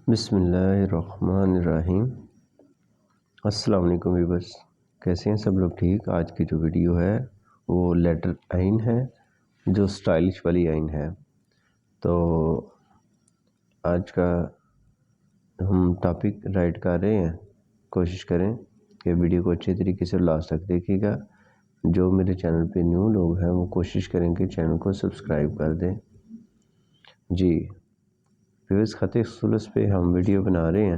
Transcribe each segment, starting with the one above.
بسم اللہ الرحمن الرحیم۔ السلام علیکم ویورز، کیسے ہیں سب لوگ؟ ٹھیک۔ آج کی جو ویڈیو ہے وہ لیٹر آئین ہے، جو سٹائلش والی آئین ہے۔ تو آج کا ہم ٹاپک رائٹ کر رہے ہیں، کوشش کریں کہ ویڈیو کو اچھے طریقے سے لاسٹ تک دیکھیے گا۔ جو میرے چینل پہ نیو لوگ ہیں وہ کوشش کریں کہ چینل کو سبسکرائب کر دیں۔ جی ویورز، خط ثلث پہ ہم ویڈیو بنا رہے ہیں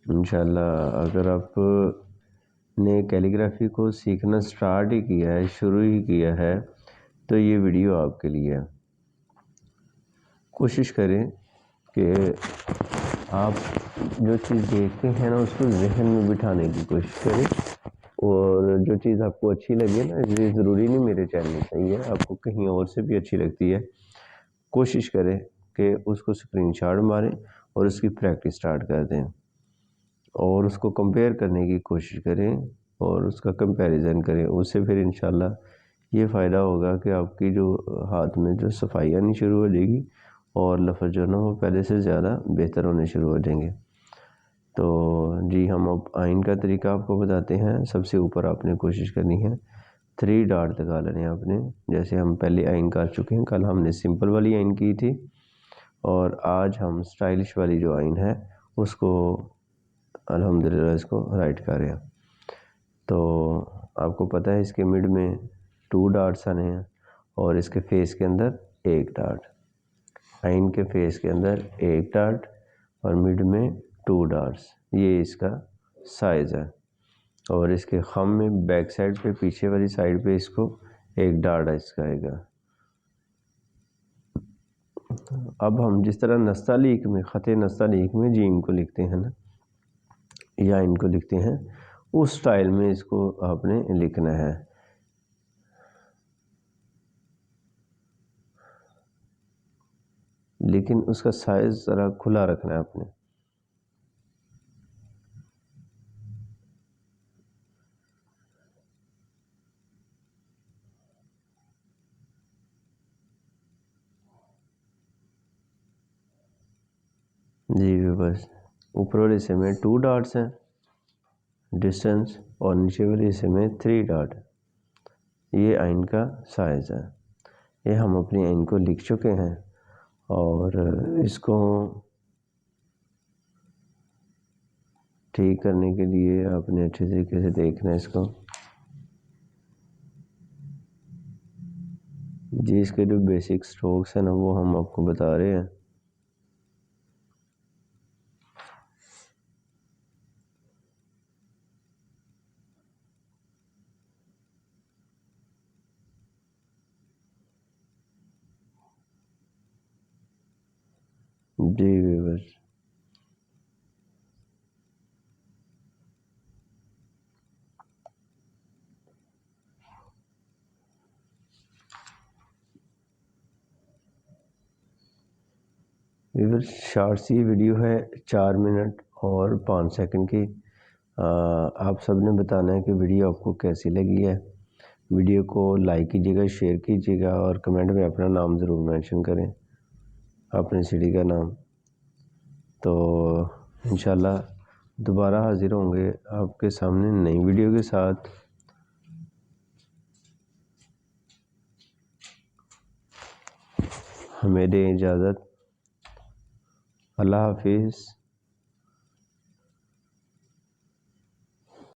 انشاءاللہ۔ اگر آپ نے کیلیگرافی کو سیکھنا سٹارٹ ہی کیا ہے، شروع ہی کیا ہے، تو یہ ویڈیو آپ کے لیے ہے۔ کوشش کریں کہ آپ جو چیز دیکھتے ہیں نا اس کو ذہن میں بٹھانے کی کوشش کریں، اور جو چیز آپ کو اچھی لگے نا، یہ ضروری نہیں میرے چینل میں صحیح ہے، آپ کو کہیں اور سے بھی اچھی لگتی ہے، کوشش کریں کہ اس کو اسکرین شاٹ ماریں اور اس کی پریکٹس سٹارٹ کر دیں، اور اس کو کمپیئر کرنے کی کوشش کریں اور اس کا کمپیریزن کریں۔ اس سے پھر انشاءاللہ یہ فائدہ ہوگا کہ آپ کی جو ہاتھ میں جو صفائی آنی شروع ہو جائے گی، اور لفظ جو نا وہ پہلے سے زیادہ بہتر ہونے شروع ہو جائیں گے۔ تو جی ہم اب آئین کا طریقہ آپ کو بتاتے ہیں۔ سب سے اوپر آپ نے کوشش کرنی ہے 3 ڈاٹ لگا لینے آپ نے، جیسے ہم پہلے آئین کر چکے ہیں۔ کل ہم نے سمپل والی آئین کی تھی، اور آج ہم سٹائلش والی جو آئین ہے اس کو الحمدللہ اس کو رائٹ کر رہے ہیں۔ تو آپ کو پتہ ہے اس کے مڈ میں 2 ڈاٹس آنے ہیں، اور اس کے فیس کے اندر 1 ڈاٹ۔ آئین کے فیس کے اندر 1 ڈاٹ اور مڈ میں 2 ڈاٹس، یہ اس کا سائز ہے۔ اور اس کے خم میں بیک سائڈ پہ، پیچھے والی سائڈ پہ اس کو 1 ڈاٹ اس کا آئے گا۔ اب ہم جس طرح نستعلیق میں، خط نستعلیق میں جیم کو لکھتے ہیں نا، یا ان کو لکھتے ہیں، اس سٹائل میں اس کو آپ نے لکھنا ہے۔ لیکن اس کا سائز ذرا کھلا رکھنا ہے آپ نے۔ جی بس اوپر والے حصے میں 2 ڈاٹس ہیں ڈسٹینس، اور نیچے والے حصے میں 3 ڈاٹ۔ یہ آئین کا سائز ہے۔ یہ ہم اپنی آئین کو لکھ چکے ہیں، اور اس کو ٹھیک کرنے کے لیے آپ نے اچھے طریقے سے دیکھنا ہے اس کو۔ جی اس کے جو بیسک سٹروکس ہیں نا وہ ہم آپ کو بتا رہے ہیں۔ جی ویورز، شارٹ سی ویڈیو ہے، 4 منٹ اور 5 سیکنڈ کی۔ آپ سب نے بتانا ہے کہ ویڈیو آپ کو کیسی لگی ہے۔ ویڈیو کو لائک کیجیے گا، شیئر کیجیے گا، اور کمنٹ میں اپنا نام ضرور مینشن کریں، اپنے سٹی کا نام۔ تو انشاءاللہ دوبارہ حاضر ہوں گے آپ کے سامنے نئی ویڈیو کے ساتھ۔ ہمیں دیں اجازت، اللہ حافظ۔